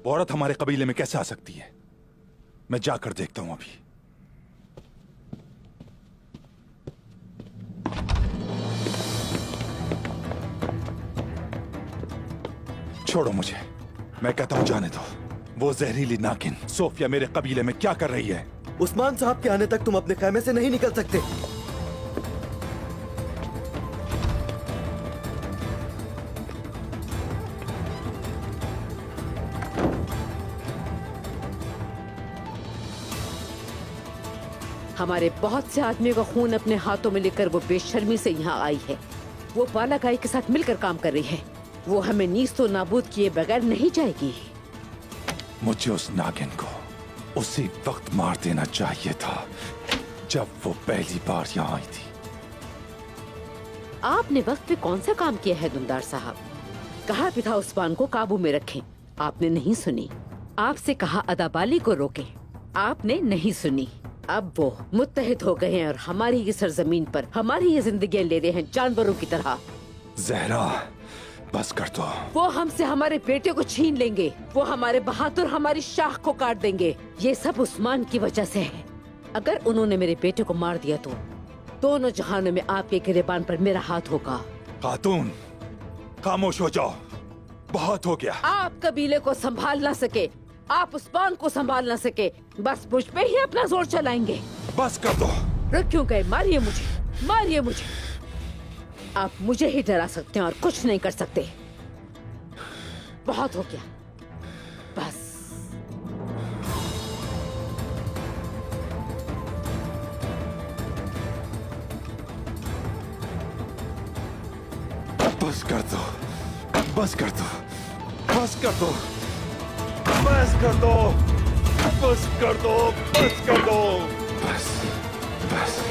औरत हमारे कबीले में कैसे आ सकती है? मैं जाकर देखता हूं अभी। छोड़ो मुझे, मैं कहता हूं जाने दो। वो जहरीली नागिन सोफिया मेरे कबीले में क्या कर रही है? उस्मान साहब के आने तक तुम अपने खैमे से नहीं निकल सकते। हमारे बहुत से आदमियों का खून अपने हाथों में लेकर वो बेशर्मी से यहाँ आई है। वो बालागाई के साथ मिलकर काम कर रही है। वो हमें नीस्तो नाबूद किए बगैर नहीं जाएगी। मुझे उस नागिन को उसी वक्त मार देना चाहिए था जब वो पहली बार यहाँ आई थी। आपने वक्त पे कौन सा काम किया है दुमदार साहब? कहा भी था उस्मान को काबू में रखें, आपने नहीं सुनी। आपसे कहा अदाबाली को रोकें, आपने नहीं सुनी। अब वो मुत्तहिद हो गए हैं और हमारी ये सरजमीन पर हमारी ये जिंदगियां ले रहे हैं जानवरों की तरह। जहरा, बस कर दो। वो हमसे हमारे बेटे को छीन लेंगे, वो हमारे बहादुर हमारी शाख को काट देंगे। ये सब उस्मान की वजह से है। अगर उन्होंने मेरे बेटे को मार दिया तो दोनों जहानों में आपके गिरेबान पर मेरा हाथ होगा। खातून, खामोश हो जाओ, बहुत हो गया। आप कबीले को संभाल ना सके, आप उस्मान को संभाल ना सके, बस मुझ पे ही अपना जोर चलाएंगे। बस कर दो। रुक क्यों गए? मारिए मुझे, मारिए मुझे। आप मुझे ही डरा सकते हैं और कुछ नहीं कर सकते। बहुत हो गया, बस। बस कर दो, बस कर दो, बस कर दो, बस कर दो, बस कर दो, बस कर दो, बस, बस।